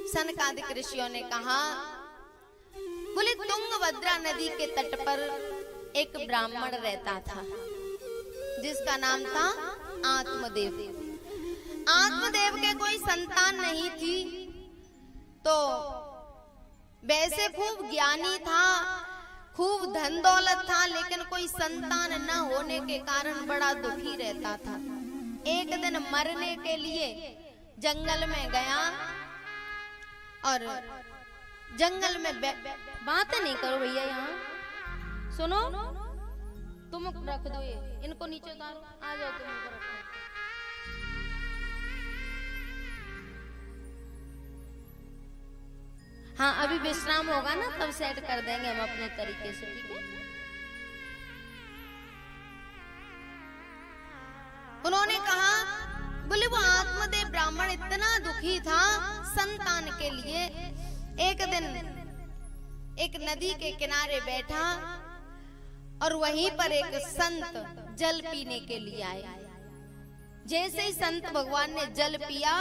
सनकादिक ऋषियों ने कहा, बोले तुंगभद्रा नदी के तट पर एक ब्राह्मण रहता था जिसका नाम था आत्मदेव। आत्मदेव के कोई संतान नहीं थी, तो वैसे खूब ज्ञानी था, खूब धन दौलत था, लेकिन कोई संतान न होने के कारण बड़ा दुखी रहता था। एक दिन मरने के लिए जंगल में गया और जंगल में बात नहीं करो भैया, यहाँ सुनो, तुम रख दो ये, इनको नीचे उतारो, आ जाओ तुम ऊपर रखो। हाँ अभी विश्राम होगा ना तब सेट कर देंगे हम अपने तरीके से, ठीक है। उन्होंने कहा, बोले वो आत्मदेव ब्राह्मण इतना दुखी था संतान के लिए। एक दिन एक नदी के किनारे बैठा और वहीं पर एक संत जल पीने के लिए आए। जैसे ही संत भगवान ने जल पिया,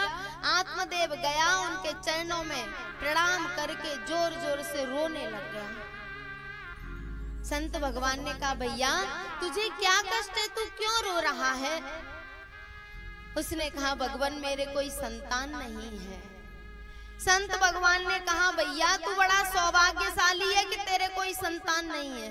आत्मदेव गया, उनके चरणों में प्रणाम करके जोर जोर से रोने लग गया। संत भगवान ने कहा, भैया तुझे क्या कष्ट है, तू क्यों रो रहा है? उसने कहा, भगवान मेरे कोई संतान नहीं है। संत भगवान ने कहा, भैया तू बड़ा सौभाग्यशाली है कि तेरे कोई संतान नहीं है।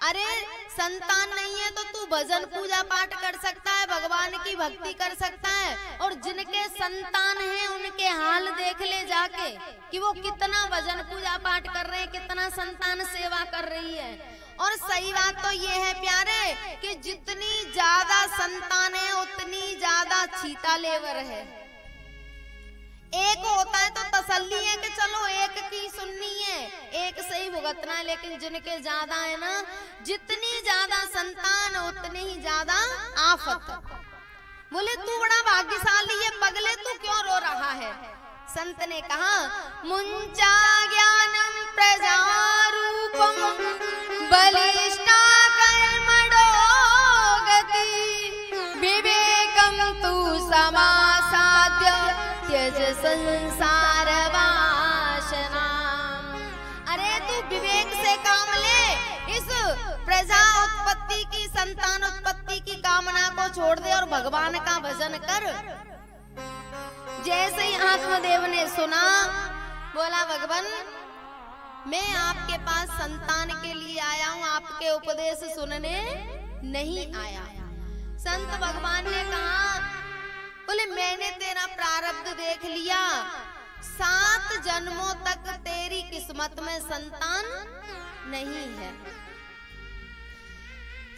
अरे संतान नहीं है तो तू भजन पूजा पाठ कर सकता है, भगवान की भक्ति कर सकता है, और जिनके संतान हैं उनके हाल देख ले जाके कि वो कितना भजन पूजा पाठ कर रहे हैं, कितना संतान सेवा कर रही है। और सही बात तो ये है प्यारे कि जितनी ज्यादा संतान है उतनी ज्यादा छीटा लेवर है। एक होता है तो तसल्ली है कि चलो एक की सुननी है, एक से ही भुगतना है, लेकिन जिनके ज्यादा है ना, जितनी ज्यादा संतान उतनी ही ज्यादा आफत। बोले तू बड़ा भाग्यशाली है पगले, तू क्यों रो रहा है? संत ने कहा, मुंचा ज्ञानम प्रजारूपम बलिष्ठा कर्मणो गति विवेकम तू समासाद्य त्यज संसार वासना। अरे तू विवेक से काम ले, इस प्रजा उत्पत्ति की, संतान उत्पत्ति की कामना को छोड़ दे और भगवान का भजन कर। जैसे ही आत्मदेव ने सुना, बोला भगवान मैं आपके पास संतान के लिए आया हूँ, आपके उपदेश सुनने नहीं आया। संत भगवान ने कहा, बोले मैंने तेरा प्रारब्ध देख लिया, 7 जन्मों तक तेरी किस्मत में संतान नहीं है।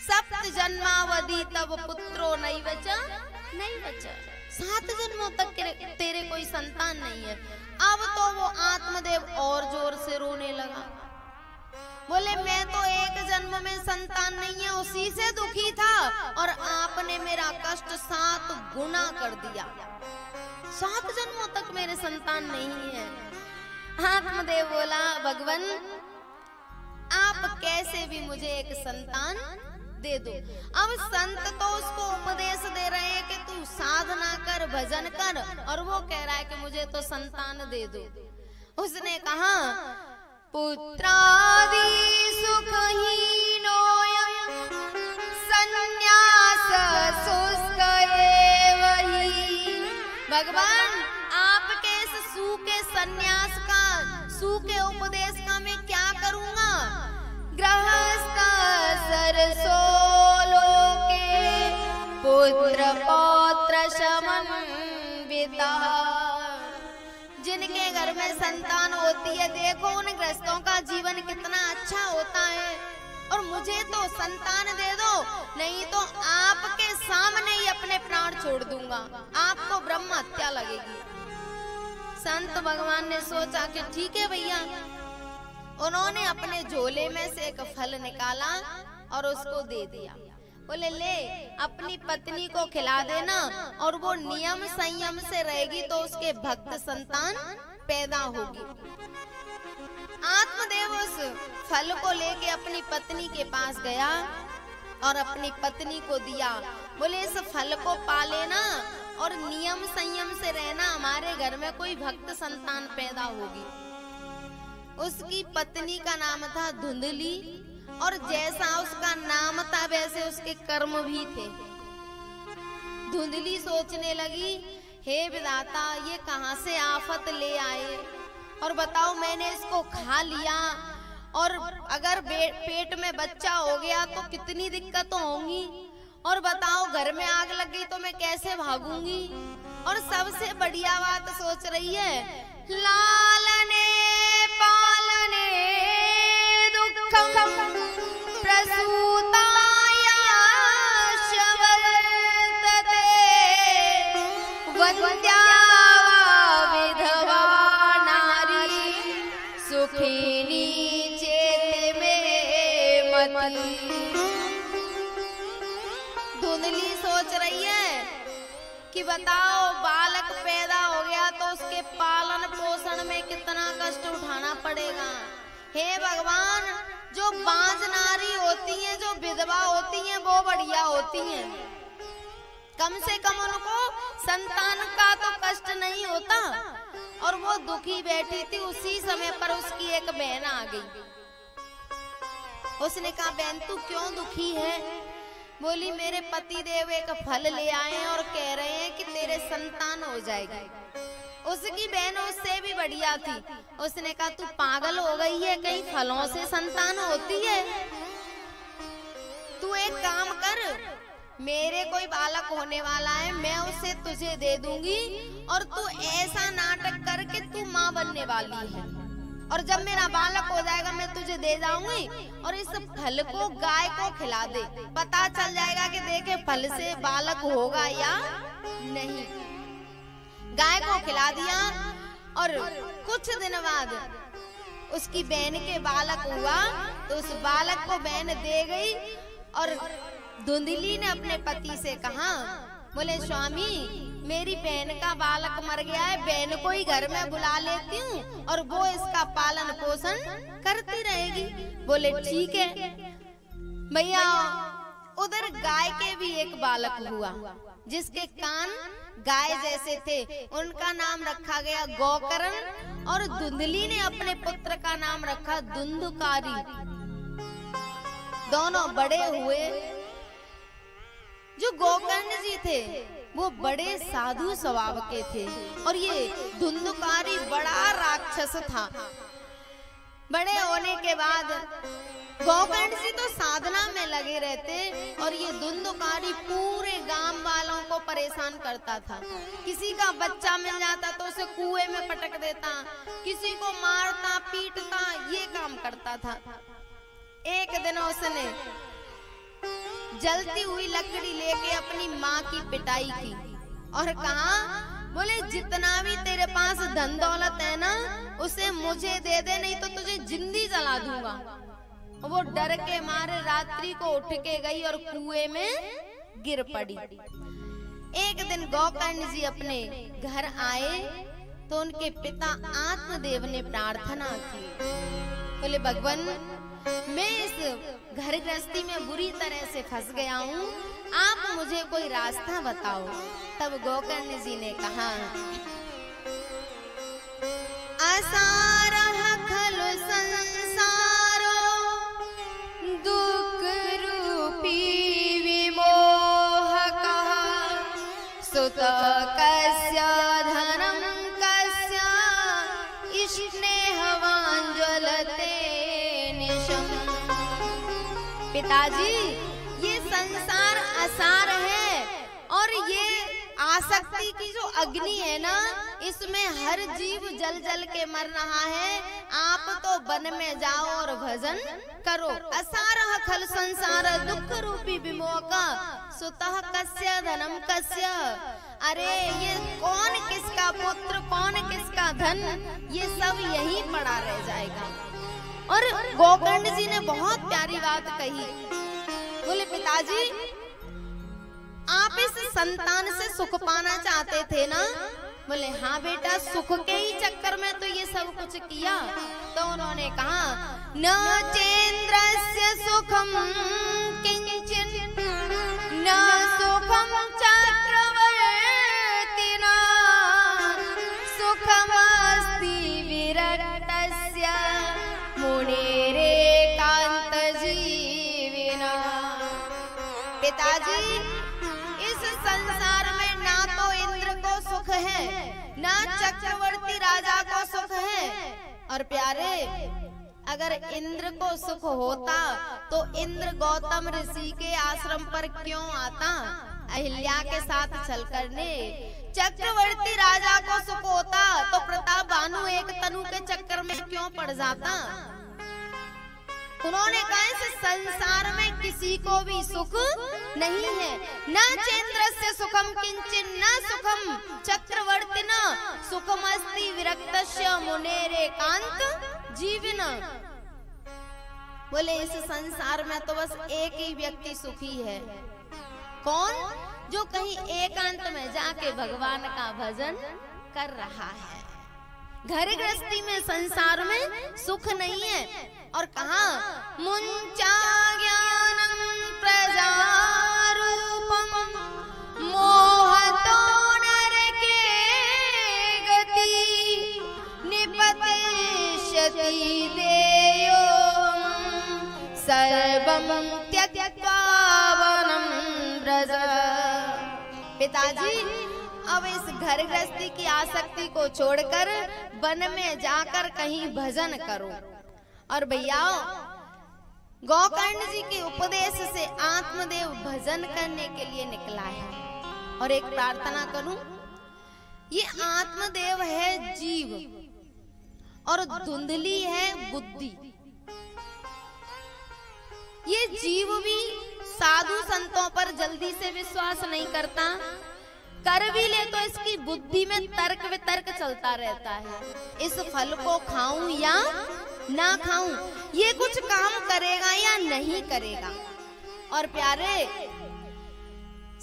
7 जन्मावधि तब पुत्रो नहीं बचा, नहीं बचा। 7 जन्मों तक तेरे कोई संतान नहीं है। अब तो वो आत्मदेव और जोर से रोने लगा। बोले मैं तो एक जन्म में संतान नहीं है उसी से दुखी था, और आपने मेरा कष्ट 7 गुना कर दिया। 7 जन्मों तक मेरे संतान नहीं है। आत्मदेव बोला, भगवान आप कैसे भी मुझे एक संतान दे दो। अब संत तो उसको उपदेश दे रहे हैं कि तू साधना कर, भजन कर, और वो कह रहा है कि मुझे तो संतान दे दो। उसने कहा, पुत्रादि सुखहीनोऽयं संन्यास शुष्क एव हि। भगवान आपके इस सूखे संन्यास का, सूखे उपदेश का मैं क्या करूंगा? गृहस्थ सरसो लोके पुत्र पौत्र समन्विता। जिनके घर में संतान होती है, देखो उन गृहस्थों का जीवन कितना अच्छा होता है, और मुझे तो संतान दे दो, नहीं तो आपके सामने ही अपने प्राण छोड़ दूंगा, आपको ब्रह्म हत्या लगेगी। संत भगवान ने सोचा कि ठीक है भैया। उन्होंने अपने झोले में से एक फल निकाला और उसको दे दिया। बोले ले अपनी पत्नी को खिला देना, और वो नियम संयम से रहेगी तो उसके भक्त संतान पैदा होगी। आत्मदेव उस फल को लेके अपनी पत्नी के पास गया और अपनी पत्नी को दिया। बोले इस फल को पा लेना और नियम संयम से रहना, हमारे घर में कोई भक्त संतान पैदा होगी। उसकी पत्नी का नाम था धुंधली, और जैसा उसका नाम था वैसे उसके कर्म भी थे। धुंधली सोचने लगी, हे विधाता, ये कहां से आफत ले आए, और बताओ मैंने इसको खा लिया और अगर पेट में बच्चा हो गया तो कितनी दिक्कतें होंगी, और बताओ घर में आग लग गई तो मैं कैसे भागूंगी। और सबसे बढ़िया बात सोच रही है, लालने पालने दुखम प्रसूताया शवर्तते वन्द्या विधवा नारी सुखिनी चेत में मती। धुंधली सोच रही है कि बताओ बालक पैदा हो गया तो उसके पालन पोषण में कितना कष्ट उठाना पड़ेगा। हे भगवान, जो बांझ नारी होती हैं, जो विधवा होती हैं, वो बढ़िया होती हैं, कम से कम उनको संतान का तो कष्ट नहीं होता। और वो दुखी बैठी थी, उसी समय पर उसकी एक बहन आ गई। उसने कहा, बहन तू क्यों दुखी है? बोली, मेरे पति देव एक फल ले आए हैं और कह रहे हैं कि तेरे संतान हो जाएगी। उसकी बहन उससे भी बढ़िया थी। उसने कहा, तू पागल हो गई है, कहीं फलों से संतान होती है? तू एक काम कर, मेरे कोई बालक होने वाला है, मैं उसे तुझे दे दूंगी और तू ऐसा नाटक करके तू माँ बनने वाली है, और जब मेरा बालक हो जाएगा मैं तुझे दे जाऊंगी, और इस फल को गाय को खिला दे, पता चल जाएगा कि देखे फल से बालक होगा या नहीं। गाय को खिला दिया और कुछ दिन बाद उसकी बहन के बालक हुआ, तो उस बालक को बहन दे गई। और धुंधली ने अपने पति से कहा, बोले स्वामी, मेरी बहन का बालक मर गया है, बहन को ही घर में बुला लेती हूँ और वो इसका पालन पोषण करती रहेगी। बोले ठीक है भैया। उधर गाय के भी एक बालक हुआ, जिसके कान गाय जैसे थे, उनका नाम रखा गया गोकर्ण, और धुंधली ने अपने पुत्र का नाम रखा धुंधकारी। दोनों बड़े हुए। जो गोकर्ण जी थे वो बड़े साधु स्वभाव के थे, और ये धुंधकारी बड़ा राक्षस था। बड़े होने के बाद गोकर्ण जी तो साधना में लगे रहते, और ये धुंधकारी पूरे गांव वालों को परेशान करता था। किसी का बच्चा मिल जाता तो उसे कुएं में पटक देता, किसी को मारता पीटता, ये काम करता था। एक दिन उसने जलती हुई लकड़ी लेके अपनी माँ की पिटाई की और कहा, बोले जितना भी तेरे पास धन दौलत है ना, उसे मुझे दे दे, नहीं तो तुझे जिंदी जला दूंगा। वो डर के मारे रात्रि को उठ के गई और कुएं में गिर पड़ी। एक दिन गोकर्ण जी अपने घर आए तो उनके पिता आत्मदेव ने प्रार्थना की, बोले भगवान, मैं इस घर गृहस्थी में बुरी तरह से फंस गया हूँ, आप मुझे कोई रास्ता बताओ। तब गोकर्ण जी ने कहा, असारह खलु संसारो दुख रूपी विमोहकः, सुत कस्य धनं कस्य स्नेहवान् ज्वलते निशम्। पिताजी, ये संसार असार है, और ये आसक्ति की जो अग्नि है ना, इसमें हर जीव जल जल के मर रहा है। आप तो वन में जाओ और भजन करो। असारह खल संसार दुख रूपी विमोहका, सुतः कस्य धनम कस्य। अरे ये कौन किसका पुत्र, कौन किसका धन, ये सब यहीं पड़ा रह जाएगा। और गोकर्ण जी ने बहुत प्यारी बात कही, बोले पिताजी, आप इस संतान से सुख पाना चाहते थे ना? बोले हाँ बेटा, सुख के ही चक्कर में तो ये सब कुछ किया। तो उन्होंने कहा, न चेन्द्रस्य सुखम किंचिन न सुखम चक्रवर्ती अस्ति विरक्तस्य मुनेरेकांत जीविना। पिताजी, इस संसार में ना तो इंद्र को सुख है, ना चक्रवर्ती राजा को सुख है। और प्यारे, अगर इंद्र को सुख होता तो इंद्र गौतम ऋषि के आश्रम पर क्यों आता अहिल्या के साथ चल करने? चक्रवर्ती राजा को सुख होता तो प्रताप भानु एक तनु के चक्कर में क्यों पड़ जाता? उन्होंने कहा इस संसार में किसी को भी सुख नहीं है। न चेन्द्रस्य सुखम किंचिन न सुखम चक्रवर्तिना सुखमस्ति विरक्तस्य मुनेरेकांत जीविना। बोले इस संसार में तो बस एक ही व्यक्ति सुखी है। कौन? जो कहीं एकांत में जाके भगवान का भजन कर रहा है। घर गृहस्थी में संसार में सुख नहीं है। और कहा मुंचा ज्ञानम प्रजारूपम मोहतो नरके गति निपतिष्यति देयो सर्वं त्यक्त्वा वनं व्रज। पिताजी, अब इस घर गृहस्थी की आसक्ति को छोड़कर वन में जाकर कहीं भजन करो। और भैया, गोकर्ण जी के उपदेश से आत्मदेव भजन करने के लिए निकला है। और एक प्रार्थना करूं, ये आत्मदेव है जीव और धुंधली है बुद्धि। ये जीव भी साधु संतों पर जल्दी से विश्वास नहीं करता, कर भी ले तो इसकी बुद्धि में तर्क वितर्क चलता रहता है। इस फल को खाऊं या ना खाऊं, ये कुछ काम करेगा या नहीं करेगा। और प्यारे,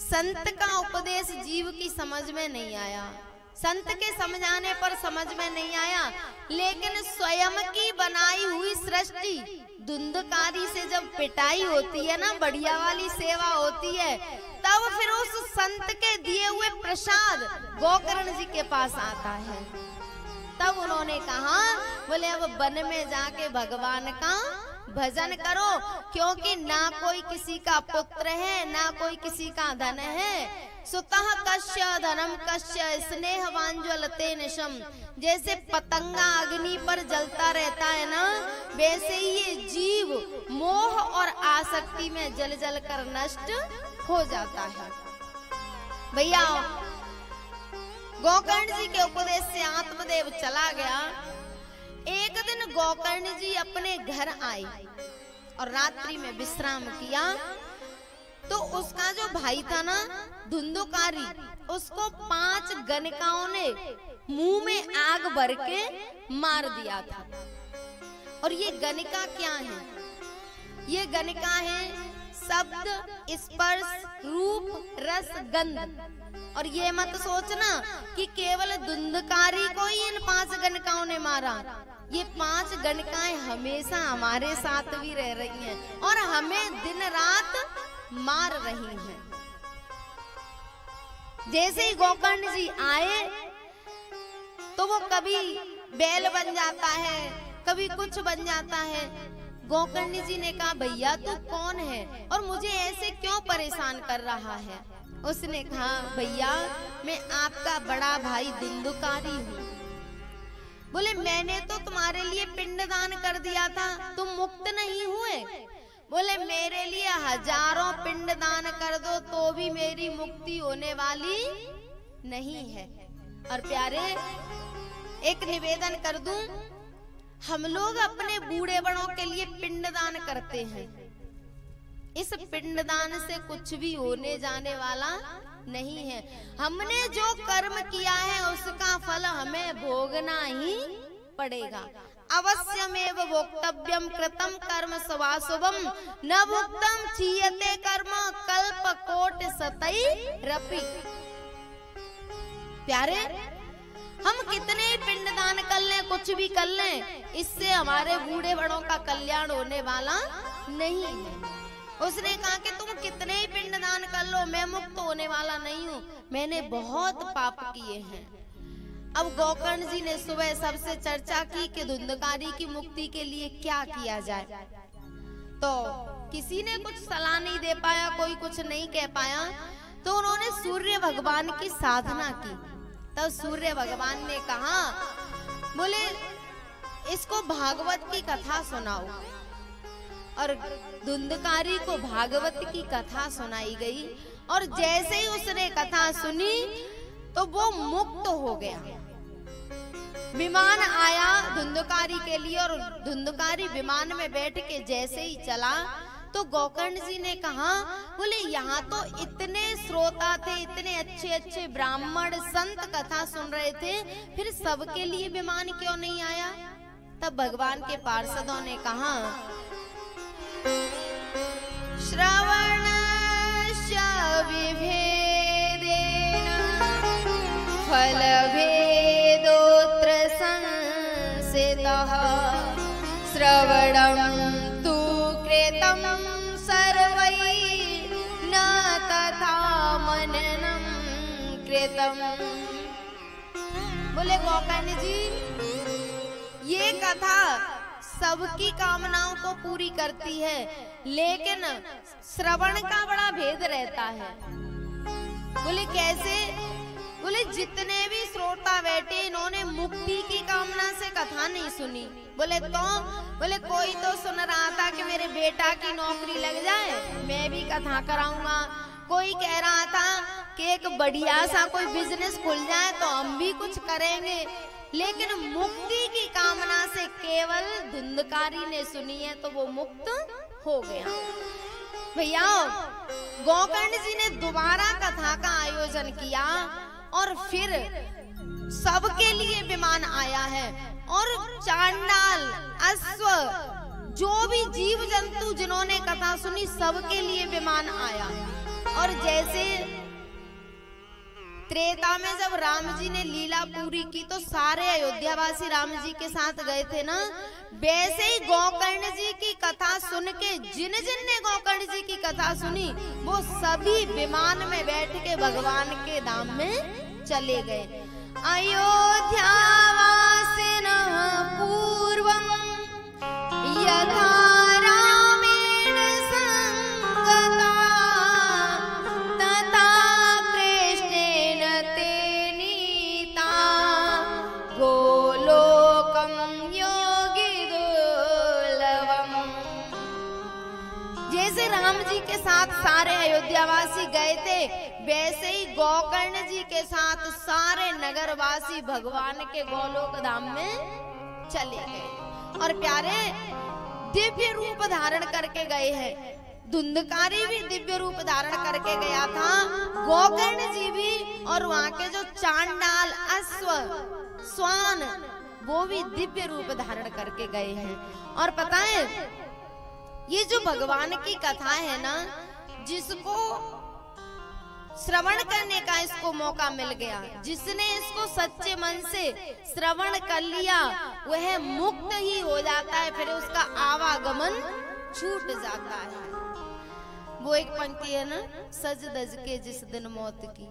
संत का उपदेश जीव की समझ में नहीं आया, संत के समझाने पर समझ में नहीं आया, लेकिन स्वयं की बनाई हुई सृष्टि धुंधकारी से जब पिटाई होती है ना, बढ़िया वाली सेवा होती है, तब फिर उस संत के दिए हुए प्रसाद गोकर्ण जी के पास आता है। तब उन्होंने कहा, बोले अब वन में जाके भगवान का भजन करो, क्योंकि ना कोई किसी का पुत्र है, ना कोई किसी का धन है। सुतः कस्य धनम कस्य स्नेहवान ज्वलते निशम। जैसे पतंगा अग्नि पर जलता रहता है ना, वैसे ही ये जीव मोह और आसक्ति में जल जल कर नष्ट हो जाता है। भैया, गोकर्ण जी के उपदेश से आत्मदेव चला गया। एक दिन गोकर्ण जी अपने घर आए और रात्रि में विश्राम किया, तो उसका जो भाई था ना धुंधुकारी, उसको 5 गणिकाओं ने मुंह में आग भर के मार दिया था। और ये गणिका क्या है? ये गणिका है शब्द, स्पर्श, रूप, रस, गंध। और ये मत सोचना कि केवल धुंधकारी को ही इन 5 गणिकाओं ने मारा। ये 5 गणिकाएं हमेशा हमारे साथ भी रह रही हैं और हमें दिन रात मार रही हैं। जैसे ही गोकर्ण जी आए तो वो कभी बैल बन जाता है, कभी कुछ बन जाता है। गोकर्ण जी ने कहा, भैया तू कौन है और मुझे ऐसे क्यों परेशान कर रहा है? उसने कहा, भैया मैं आपका बड़ा भाई धुंधुकारी हूँ। बोले, मैंने तो तुम्हारे लिए पिंडदान कर दिया था, तुम मुक्त नहीं हुए। बोले, मेरे लिए हजारों पिंडदान कर दो तो भी मेरी मुक्ति होने वाली नहीं है। और प्यारे, एक निवेदन कर दूं, हम लोग अपने बूढ़े बड़ों के लिए पिंडदान करते हैं। इस पिंडदान से कुछ भी होने जाने वाला नहीं है। हमने जो कर्म किया है उसका फल हमें भोगना ही पड़ेगा। अवश्यमेव भोक्तव्यम कृतम कर्म स्वाशुभम न भुक्तम क्षीयते कर्म कल्प कोट सतई रपि। प्यारे, हम कितने पिंडदान कर लें, कुछ भी कर लें, इससे हमारे बूढ़े बड़ों का कल्याण होने वाला नहीं है। उसने कहा कि तुम कितने ही पिंडदान कर लो, मैं मुक्त होने वाला नहीं हूँ, मैंने बहुत पाप किए हैं। अब गोकर्ण जी ने सुबह सबसे चर्चा की कि धुंधकारी की मुक्ति के लिए क्या किया जाए। तो किसी ने कुछ सलाह नहीं दे पाया, कोई कुछ नहीं कह पाया। तो उन्होंने सूर्य भगवान की साधना की। तब सूर्य भगवान ने कहा, बोले इसको भागवत की कथा सुनाओ। और धुंधकारी को भागवत की कथा सुनाई गई और जैसे ही उसने कथा सुनी तो वो मुक्त हो गया। विमान आया धुंधकारी के लिए और धुंधकारी विमान में बैठ के जैसे ही चला तो गोकर्ण जी ने कहा, बोले यहाँ तो इतने श्रोता थे, इतने अच्छे अच्छे ब्राह्मण संत कथा सुन रहे थे, फिर सबके लिए विमान क्यों नहीं आया? तब भगवान के पार्षदों ने कहा, श्रवणस्य विभेदेन फलभेदोऽत्र संसितः श्रवणं तु कृतं सर्वैः न तथा मननं कृतं। बोले गोकर्ण जी, ये कथा सबकी कामनाओं को पूरी करती है, लेकिन श्रवण का बड़ा भेद रहता है। बोले कैसे? बोले जितने भी श्रोता बैठे इन्होंने मुक्ति की कामना से कथा नहीं सुनी। बोले तो? बोले कोई तो सुन रहा था कि मेरे बेटा की नौकरी लग जाए, मैं भी कथा कराऊंगा। कोई कह रहा था कि एक बढ़िया सा कोई बिजनेस खुल जाए तो हम भी कुछ करेंगे। लेकिन मुक्ति की कामना से केवल धुंधकारी ने सुनी है तो वो मुक्त हो गया। भैया गोकर्ण जी ने दोबारा कथा का आयोजन किया और फिर सबके लिए विमान आया है और चांडाल, अश्व, जो भी जीव जंतु जिन्होंने कथा सुनी सबके लिए विमान आया। और जैसे त्रेता में जब राम जी ने लीला पूरी की तो सारे अयोध्यावासी राम जी के साथ गए थे ना, वैसे ही गोकर्ण जी की कथा सुन के जिन जिन ने गोकर्ण जी की कथा सुनी वो सभी विमान में बैठ के भगवान के धाम में चले गए। अयोध्यावासिनः पूर्वं यथा रामेण संगता तथा कृष्णेन ते नीता गोलोकं योगी दुर्लभम्। जैसे राम जी के साथ सारे अयोध्यावासी गए थे वैसे ही गोकर्ण जी के साथ सारे नगरवासी भगवान के गोलोक धाम में चले गए और प्यारे दिव्य रूप धारण करके गए हैं। धुंधकारी भी दिव्य रूप धारण करके गया था, गोकर्ण जी भी, और वहाँ के जो चांडाल, अश्व, स्वान वो भी दिव्य रूप धारण करके गए हैं। और पता है ये जो भगवान की कथा है ना, जिसको श्रवण करने का इसको मौका मिल गया, जिसने इसको सच्चे मन से श्रवण कर लिया वह मुक्त ही हो जाता है, फिर उसका आवागमन छूट जाता है। वो एक पंक्ति है ना, सज धज के जिस दिन मौत की।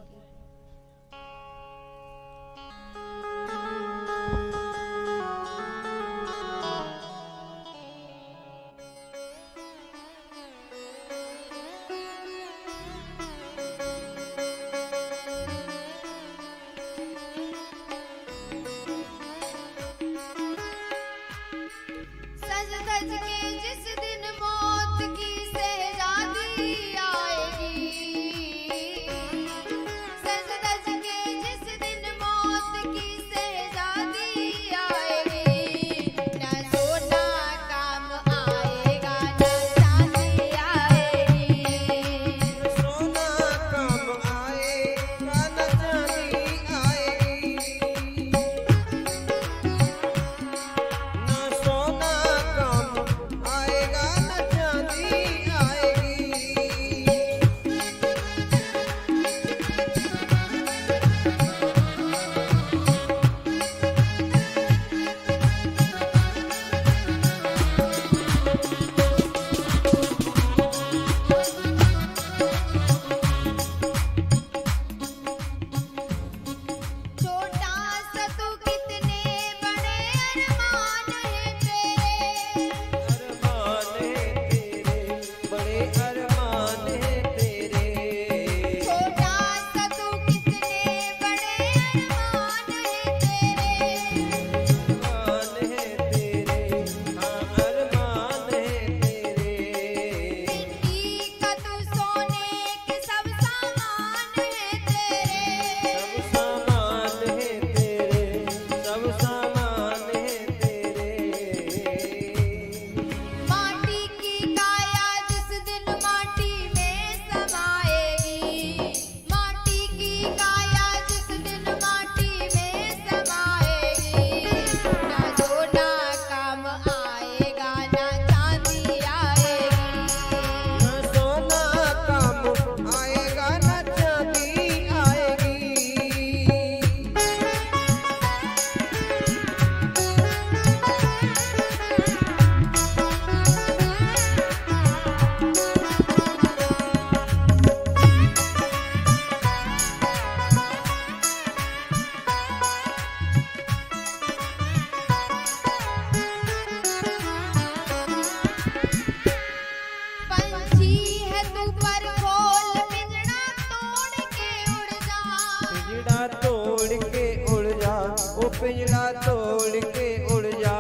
पिंजरा तोड़ के उड़ जा।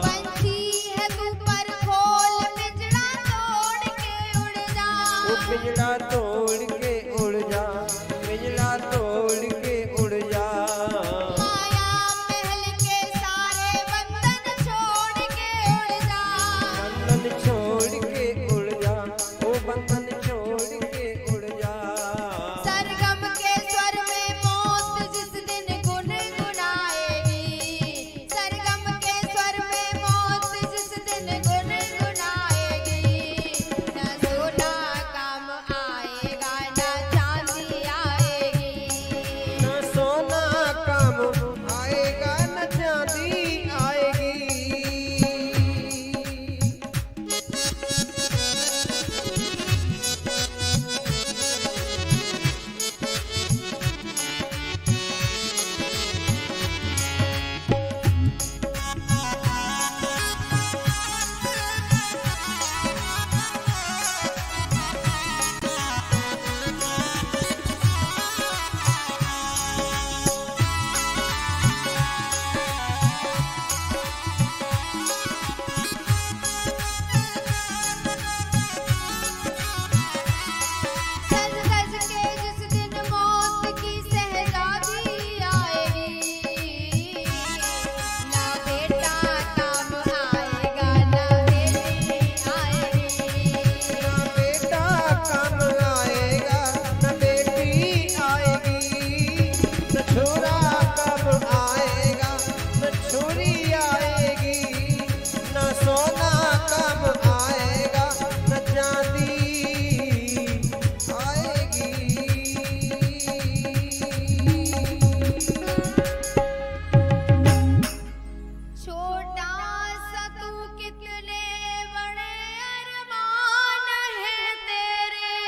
पंछी है तू पर खोल पिंजरा तोड़ के उड़ जा। वो पिंजरा तोड़ के उड़ जा, पिंजरा तोड़ के उड़ जा। माया महल के सारे बंधन छोड़ के उड़ जा। बंधन छोड़ के उड़ जा, वो बंधन छोड़ के उड़ जा। सरगम के स्वर में मौत जिस दिन गुनगुनाएगी। सरगम के स्वर में मौत जिस दिन गुनगुनाएगी। न सोना काम आएगा न चांदी आएगी। न सोना काम आएगा न चांदी आएगी। सज धज के जिस दिन मौत की शहजादी आएगी। ना बेटा काम आएगा ना बेटी आएगी। न बेटा काम आएगा न बेटी आएगी। न छोरा काम आएगा न छोरी आएगी। न सोना काम आएगा न चांदी आएगी। छोटा सा तू कितने बड़े अरमान है तेरे।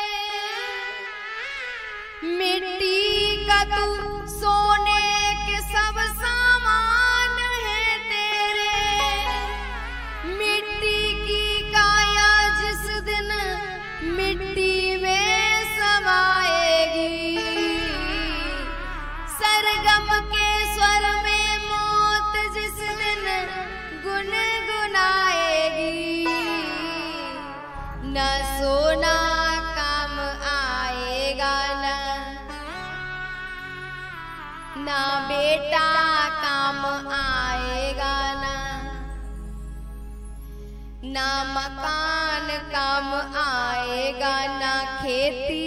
मिट्टी का तू सोने के सब सामान है तेरे। मिट्टी की काया जिस दिन मिट्टी में समाएगी। सरगम के स्वर में मौत जिस दिन गुनगुनाएगी। न सोना काम आएगा ना बेटा काम आएगा ना मकान काम आएगा ना खेती